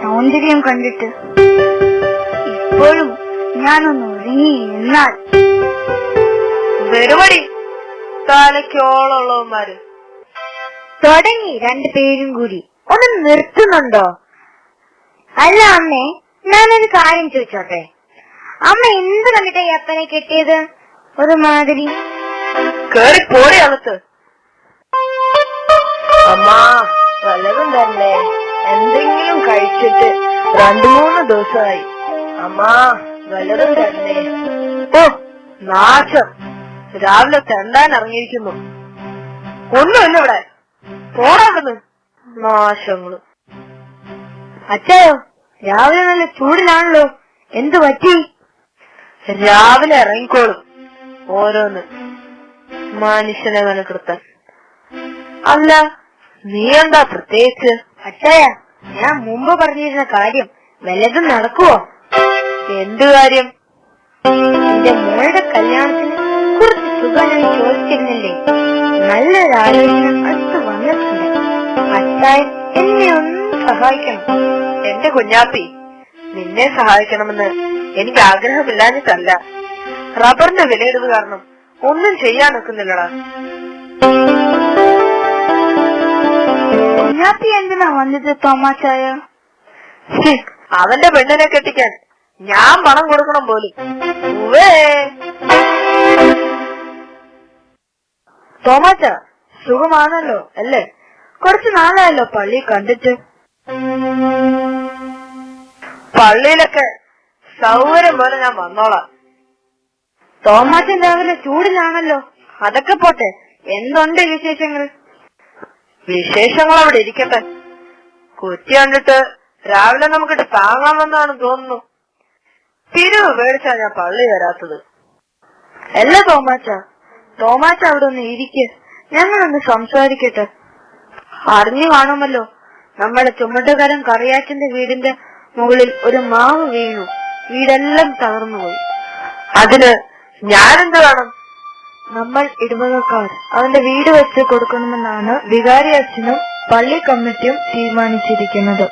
സൗന്ദര്യം കണ്ടിട്ട് ഇപ്പോഴും ഞാനൊന്ന് ഒരുങ്ങി എന്നാൽ വെറുപടി തലക്കോളമുള്ളവന്മാര് തുടങ്ങി രണ്ടുപേരും കൂടി. ഒന്ന് നിർത്തുന്നുണ്ടോ? അല്ല അമ്മേ, ഞാനൊരു കാര്യം ചോദിച്ചോട്ടെ. അമ്മ എന്ത് കണ്ടിട്ടാ ഈ അപ്പനെ കെട്ടിയത്? ഒരുമാതിരി കേറി പോടി അകത്ത്. അമ്മ വല്ലതും തന്നെ, എന്തെങ്കിലും കഴിച്ചിട്ട് 2-3 ദിവസമായി. അമ്മ വല്ലതും തന്നെ. ഓ നാശം, രാവിലെ തെണ്ടാൻ ഇറങ്ങിയിരിക്കുന്നു. ഒന്നുമില്ല ഇവിടെ, പോടാകുന്നു നാശങ്ങള്. അച്ചായോ, രാവിലെ നല്ല ചൂടിലാണല്ലോ, എന്തു പറ്റി? രാവിലെ ഇറങ്ങിക്കോളും ഓരോന്ന് മനുഷ്യനെ മെനക്കെടുത്താൻ. അല്ല നീ എന്താ പ്രത്യേകിച്ച്? അച്ചായ, ഞാൻ മുമ്പ് പറഞ്ഞിരുന്ന കാര്യം വല്ലതും നടക്കുവോ? എന്ത് കാര്യം? എന്റെ മോളുടെ കല്യാണത്തിന് കുറച്ച് തുക ഞാൻ ചോദിച്ചിരുന്നില്ലേ? നല്ലൊരു ആലോചന അടുത്ത് വന്നിട്ടുണ്ട്. അച്ചായൻ എന്നെ ഒന്ന് സഹായിക്കണം. എന്റെ കുഞ്ഞാപ്പി, നിന്നെ സഹായിക്കണമെന്ന് എനിക്ക് ആഗ്രഹമില്ലാഞ്ഞിട്ടല്ല. റബ്ബറിന്റെ വിലയിടവ് കാരണം ഒന്നും ചെയ്യാൻ നിൽക്കുന്നില്ലടാ. കുഞ്ഞാപ്പി എന്തിനാ വന്നത് തോമാച്ചായ? അവന്റെ പെണ്ണിനെ കെട്ടിക്കാൻ ഞാൻ പണം കൊടുക്കണം പോലും. തോമാച്ച, സുഖമാണല്ലോ അല്ലേ? കുറച്ചു നാളായല്ലോ പള്ളി കണ്ടിട്ട്. പള്ളിയിലൊക്കെ സൗകര്യം പോലെ ഞാൻ വന്നോളാം. തോമാച്ചൻ രാവിലെ ചൂടിലാണല്ലോ. അതൊക്കെ പോട്ടെ, എന്തുണ്ട് വിശേഷങ്ങൾ? വിശേഷങ്ങൾ അവിടെ ഇരിക്കട്ടെ. കുറ്റി കണ്ടിട്ട് രാവിലെ നമുക്കിട്ട് താങ്ങാമെന്നാണ് തോന്നുന്നു. പിരിവ് മേടിച്ചാ ഞാൻ പള്ളി വരാത്തത്. അല്ല തോമാച്ച അവിടെ ഒന്ന് ഇരിക്ക്, ഞങ്ങളൊന്ന് സംസാരിക്കട്ടെ. അറിഞ്ഞു കാണുമല്ലോ, നമ്മുടെ ചുമട്ടുകാരൻ കറിയാച്ചന്റെ വീടിന്റെ മുകളിൽ ഒരു മാവ് വീണു, വീടെല്ലാം തകർന്നുപോയി. അതിന് ഞാനെന്ത് വേണം? നമ്മൾ ഇടവകക്കാർ അവന്റെ വീട് വെച്ച് കൊടുക്കണമെന്നാണ് വികാരി അച്ഛനും പള്ളി കമ്മിറ്റിയും തീരുമാനിച്ചിരിക്കുന്നത്.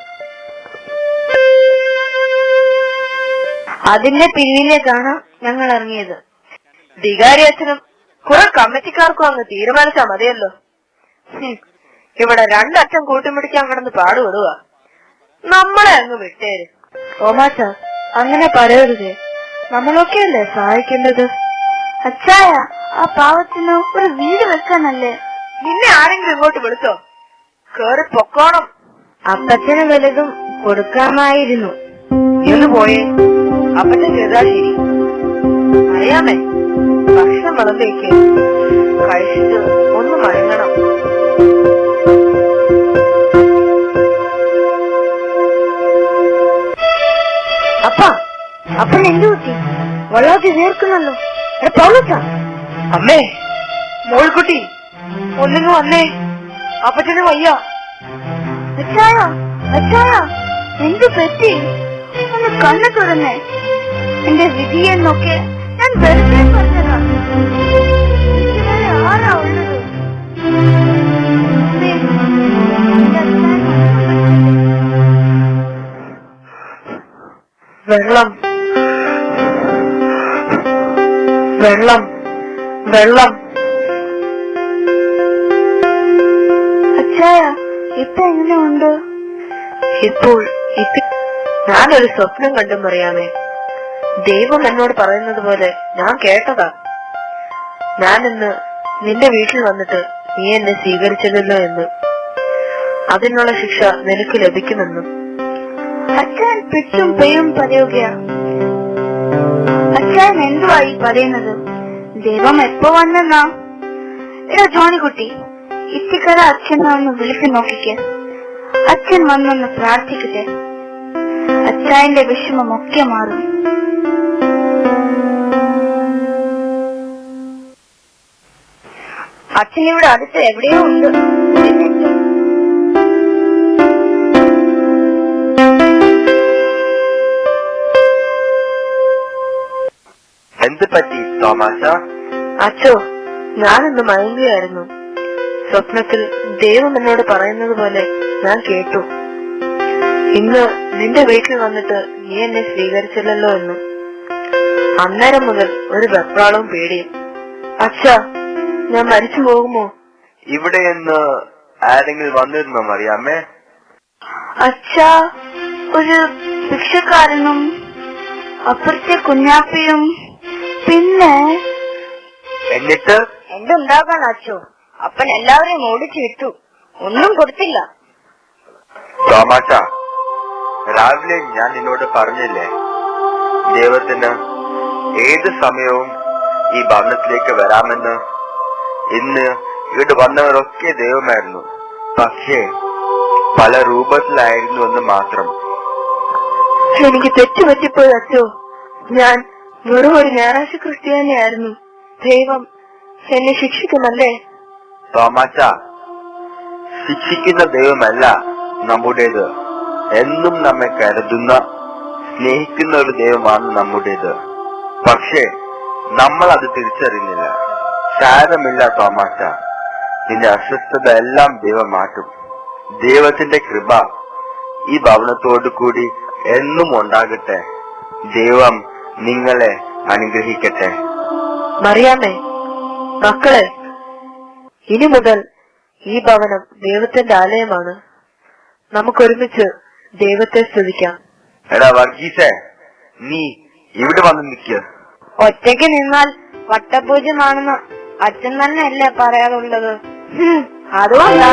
അതിന്റെ പിന്നിലേക്കാണ് ഞങ്ങൾ ഇറങ്ങിയത്. വികാരി അച്ഛനും കുറെ കമ്മിറ്റിക്കാർക്കും അങ്ങ് തീരുമാനിച്ചാ മതിയല്ലോ. ഇവിടെ 2 അച്ഛൻ കൂട്ടിമുടിക്കാൻ കിടന്ന് പാടുപെടുക. നമ്മളെ അങ്ങ് വിട്ടേര്. തോമാച്ച, അങ്ങനെ പറയരുതേ, നമ്മളൊക്കെയല്ലേ സഹായിക്കേണ്ടത്. അച്ചായ, ആ പാവത്തിന് ഒരു വീട് വെക്കാനല്ലേ? നിന്നെ ആരെങ്കിലും ഇങ്ങോട്ട് വിളിച്ചോ? കേറി പൊക്കോണം. അപ്പച്ചന് വലുതും കൊടുക്കാമായിരുന്നു. എന്ന് പോയേ, അപ്പന്റെ ചെയ്താ ശരി. അറിയാമേ, ഭക്ഷണം വിളമ്പേക്ക്, കഴിച്ചിട്ട് ഒന്ന് മടങ്ങണം. അപ്പൻ എന്ത് കുട്ടി വെള്ളമൊക്കെ ചേർക്കുന്നല്ലോ. അമ്മേ, മോൾക്കുട്ടി ഒന്നിങ്ങ് വന്നേ, അപ്പച്ചന് വയ്യ. അച്ചായ, എന്ത് പറ്റി? ഒന്ന് കണ്ണു തുറന്നേ. എന്റെ വിധിയെന്നൊക്കെ ഞാൻ വെറുതെ പറഞ്ഞതാ. ആരാ ഉള്ളത്? വെള്ളം വെള്ളം വെള്ളം. അച്ചായ, ഇപ്പൊ എങ്ങനെയുണ്ട്? ഇപ്പോൾ ഞാനൊരു സ്വപ്നം കണ്ടു പറയാമേ. ദൈവം എന്നോട് പറയുന്നത് പോലെ ഞാൻ കേട്ടതാ. ഞാനിന്ന് നിന്റെ വീട്ടിൽ വന്നിട്ട് നീ എന്നെ സ്വീകരിച്ചില്ലല്ലോ എന്ന്, അതിനുള്ള ശിക്ഷ നിനക്ക് ലഭിക്കുമെന്നും. അച്ഛൻ പിച്ചും പെയ്യും പറയുകയാ. അച്ഛൻ എന്തുവായി പറയുന്നത്? ദൈവം എപ്പോ വന്നെന്നാ? എടാ ജോണിക്കുട്ടി, ഇത്തിക്കര അച്ഛനെ ഒന്ന് വിളിച്ചു നോക്കിക്ക്. അച്ഛൻ വന്നൊന്ന് പ്രാർത്ഥിക്കട്ടെ. അച്ഛന്റെ വിഷമമൊക്കെ മാറും. അച്ഛൻ ഇവിടെ അടുത്ത് എവിടെയോ ഉണ്ട്. എന്ത് പറ്റി തോമാച്ച? അച്ചോ, ഞാനൊന്ന് മയങ്ങുകയായിരുന്നു. സ്വപ്നത്തിൽ ദൈവം എന്നോട് പറയുന്നത് പോലെ ഞാൻ കേട്ടു. ഇന്ന് നിന്റെ വീട്ടിൽ വന്നിട്ട് നീ എന്നെ സ്വീകരിച്ചില്ലല്ലോ എന്നും അന്നേരം മുതൽ ഒരു വെപ്രാളവും പേടിയും. അച്ഛാ, ഞാൻ മരിച്ചു പോകുമോ? ഇവിടെ നിന്ന് ആരെങ്കിലും വന്നിരുന്നോ മറിയാമ്മേ? അച്ഛാ, ഒരു ഭിക്ഷക്കാരനും അപ്പുറത്തെ കുഞ്ഞാപ്പിയും പിന്നെ എന്നിട്ട് എന്തുണ്ടാക്കാൻ അച്ഛോ? അപ്പൻ എല്ലാവരെയും ഓടിച്ചു വിട്ടു, ഒന്നും കൊടുത്തില്ല. തോമാച്ച, രാവിലെ ഞാൻ നിന്നോട് പറഞ്ഞില്ലേ, ദൈവത്തിന് ഏത് സമയവും ഈ ഭവനത്തിലേക്ക് വരാമെന്ന്. ഇന്ന് ഇവിടെ വന്നവരൊക്കെ ദൈവമായിരുന്നു, പക്ഷേ പല രൂപത്തിലായിരുന്നു എന്ന് മാത്രം. എനിക്ക് തെറ്റുപറ്റിപ്പോയി അച്ഛോ. ഞാൻ വെറും ഒരു ഞായറാഴ്ച ക്രിസ്ത്യാനിയായിരുന്നു. ദൈവം എന്നെ ശിക്ഷിക്കുമല്ലേ? തോമാച്ച, ശിക്ഷിക്കുന്ന ദൈവമല്ല നമ്മുടേത്. എന്നും നമ്മെ കരുതുന്ന, സ്നേഹിക്കുന്ന ഒരു ദൈവമാണ് നമ്മുടേത്. പക്ഷേ നമ്മൾ അത് തിരിച്ചറിയുന്നില്ല. സാരമില്ല തോമാച്ച, നിന്റെ അസ്വസ്ഥത എല്ലാം ദൈവം മാറ്റും. ദൈവത്തിന്റെ കൃപ ഈ ഭവനത്തോടു കൂടി എന്നും ഉണ്ടാകട്ടെ. ദൈവം നിങ്ങളെ അനുഗ്രഹിക്കട്ടെ. മറിയാമ്മേ, മക്കളെ, ഇനി മുതൽ ഈ ഭവനം ദൈവത്തിന്റെ ആലയമാണ്. നമുക്കൊരുമിച്ച് ദൈവത്തെ സ്തുതിക്കാം. എടാ വർഗീസേ, നീ ഇവിടെ വന്ന് നിൽക്കുക. ഒറ്റയ്ക്ക് നിന്നാൽ വട്ടപൂജ്യമാണെന്ന് അച്ഛൻ തന്നെയല്ലേ പറയാറുള്ളത്? അതുകൊണ്ടാ.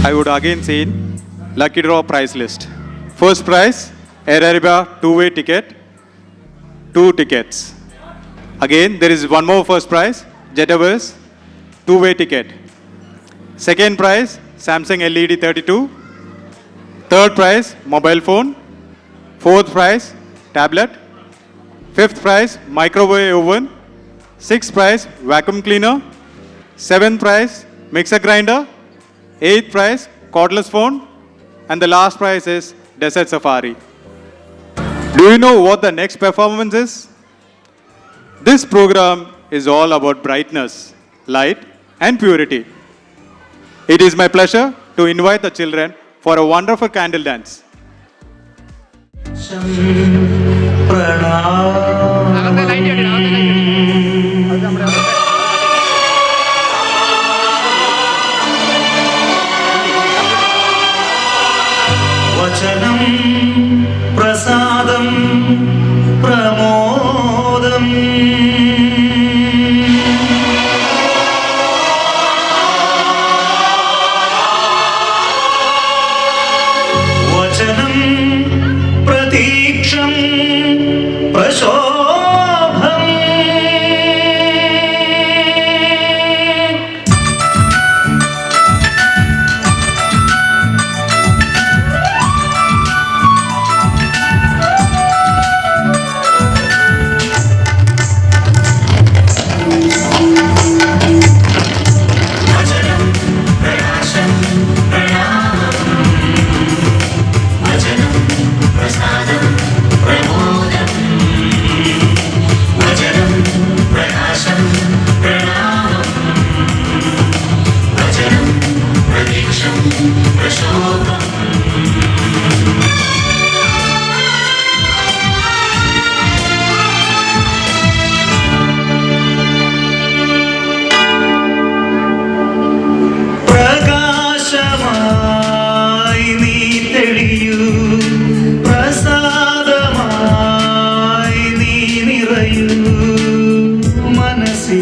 I would again say lucky draw prize list. First prize, Air Arabia two-way ticket, 2 tickets. Again, there is one more first prize, Jet Airways two-way ticket. Second prize, Samsung LED 32. Third prize, mobile phone. Fourth prize, tablet. Fifth prize, microwave oven. Sixth prize, vacuum cleaner. Seventh prize, mixer grinder. Eighth prize, cordless phone. And the last prize is Desert Safari. Do you know what the next performance is? This program is all about brightness, light, and purity. It is my pleasure to invite the children for a wonderful candle dance. വചനം പ്രസാദം പ്രമോദം വചനം പ്രതീക്ഷം പ്രശോഭനം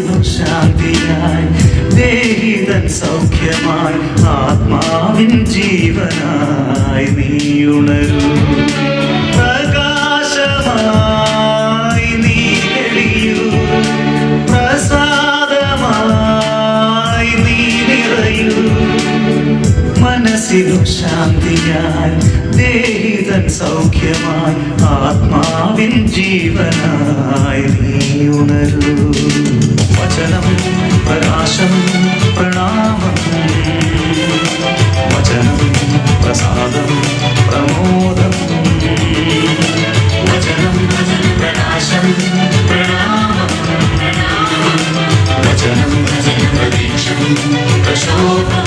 മനസ്സിനും ശാന്തിയായി ദേഹിതൻ സൗഖ്യമായി ആത്മാവിൻ ജീവനായി നീ ഉണരൂ. പ്രകാശമായി നീ തെളിയൂ, പ്രസാദമായി നീ നിറയൂ. മനസ്സിനും ശാന്തിയായി ദേഹിതൻ സൗഖ്യമായി ആത്മാവിൻ ജീവനായി നീ ഉണരൂ. വചനം പ്രകാശം പ്രണാമം, വചനം പ്രസാദം പ്രമോദം, വചനം പ്രകാശം പ്രണാമം, വചനം പ്രതീക്ഷം പ്രശോഭം.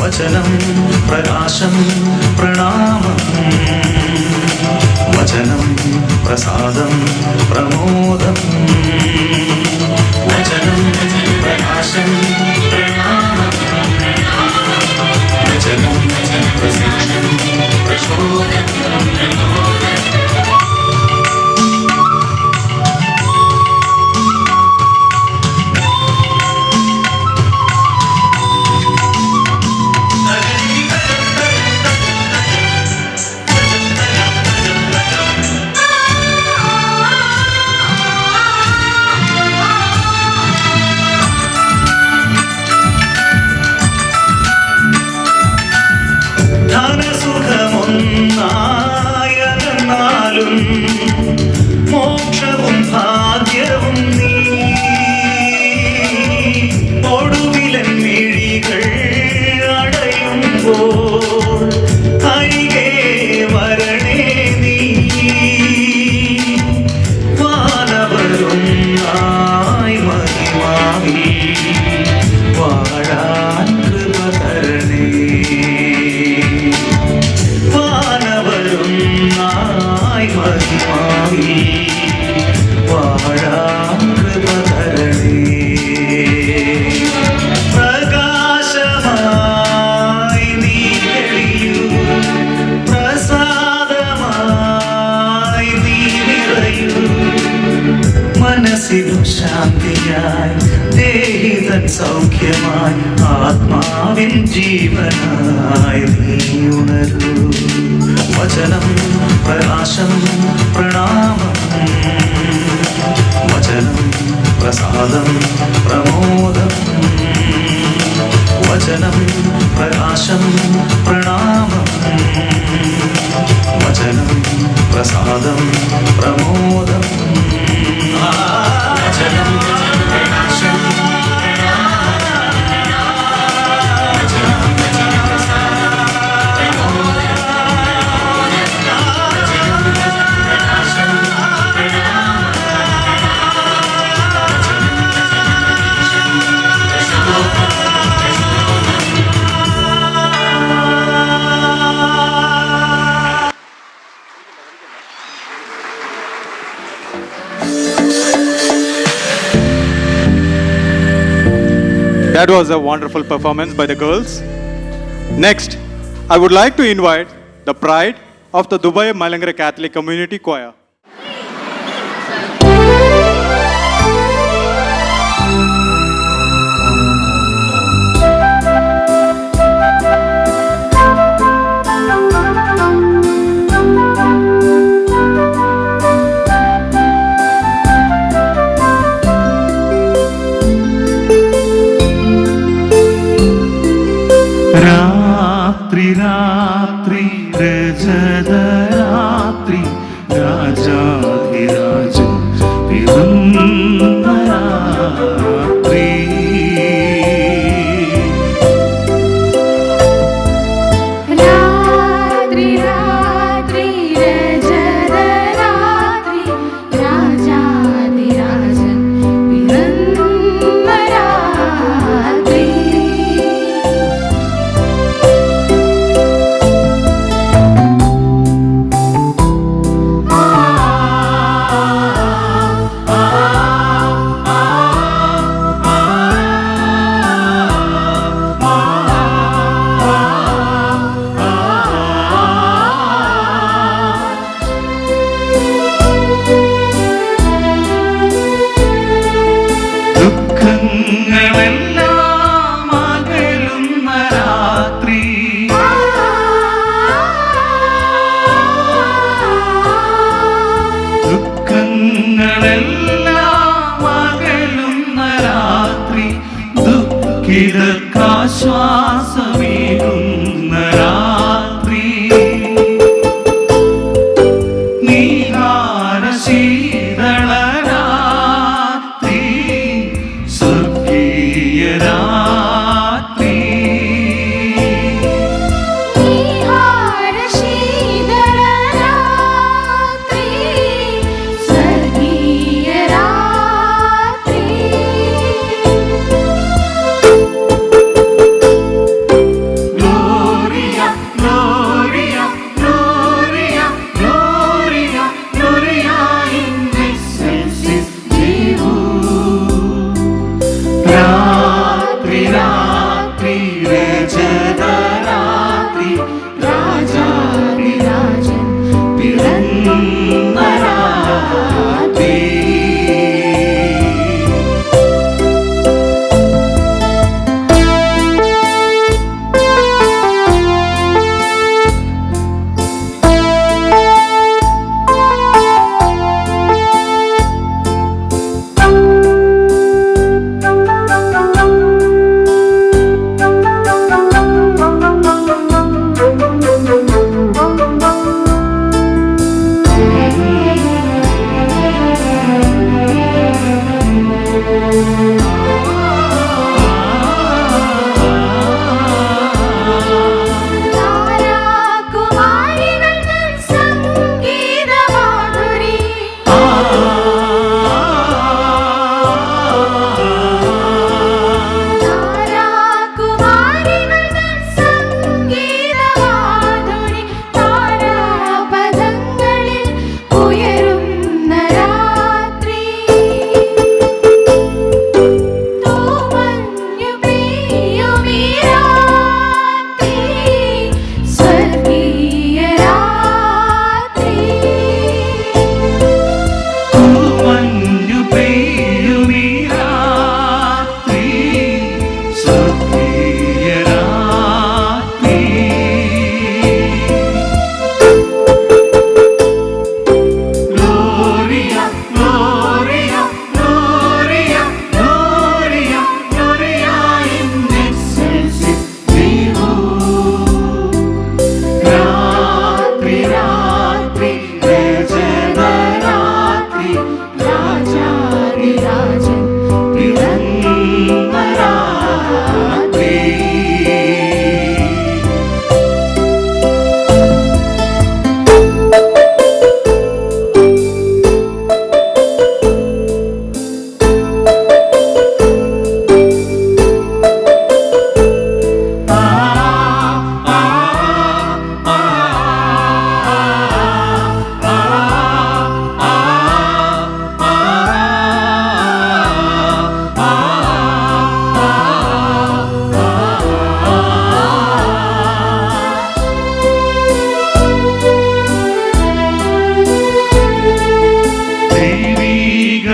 വചനം പ്രകാശം പ്രണാമം, വചനം പ്രസാദം പ്രമോദം, വചനം പ്രകാശം പ്രണാമം, വചനം പ്രതീക്ഷം പ്രശോഭം. ധനസുഖമൊന്നായാലും മോക്ഷവും ഭാഗ്യവും നീ, ഒടുവിലൻ മിഴികൾ അടയുമ്പോൾ അരികെ വരണേ നീ. വാനവരൊന്നായി മഹിമാവിൽ വാഴാൻ കൃപ തരണേ. വാനവരൊന്നായി മഹിമാവിൽ വാഴാൻ കൃപ തരണേ. പ്രകാശമായി നീ തെളിയൂ, പ്രസാദമായി നീ നിറയൂ. മനസ്സിനും ശാന്തിയായി ദേഹിതൻ സൗഖ്യമായി ആത്മാവിൻ ജീവനായി നീ ഉണരൂ. വചനം പ്രകാശം പ്രണാമം, വചനം പ്രസാദം പ്രമോദം, വചനം പ്രകാശം പ്രണാമം, വചനം പ്രസാദം പ്രമോദം, വചനം പ്രകാശം That was a wonderful performance by the girls. Next, I would like to invite the pride of the Dubai Malangara Catholic Community Choir. ദുഃഖിതർക്കാശ്വാസമേകുന്ന രാത്രി നീഹാരശീതള രാത്രി സ്വർഗീയ രാത്രി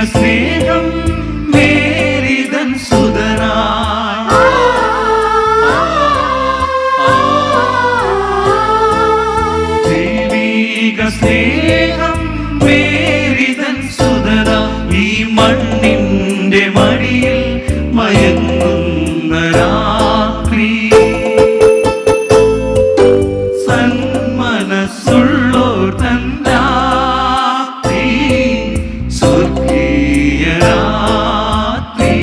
സ്നേഹം മേരിതൻ സുതനായി ദൈവീക സ്നേഹം മേരിതൻ സുതന ഈ മണ്ണിന്റെ മടിയിൽ മയങ്ങുന്ന രാത്രി സന്മനസ്സുള്ളോർ തൻ രാത്രി സ്വർഗീയ രാത്രി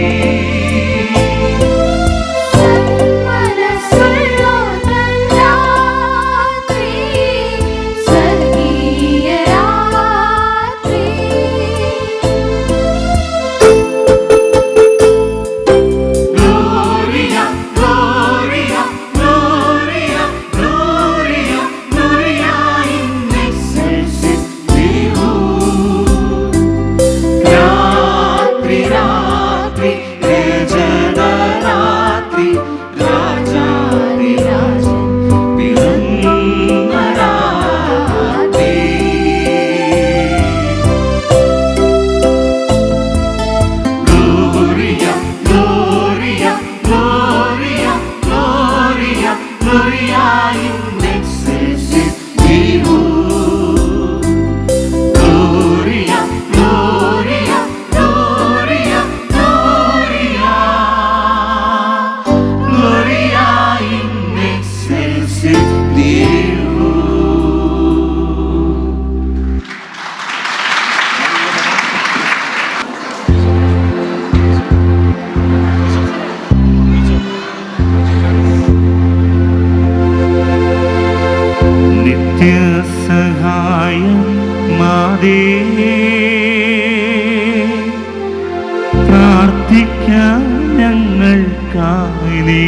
പ്രാർത്ഥിക്കാം ഞങ്ങൾക്കായി നീ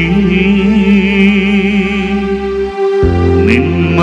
നിന്മ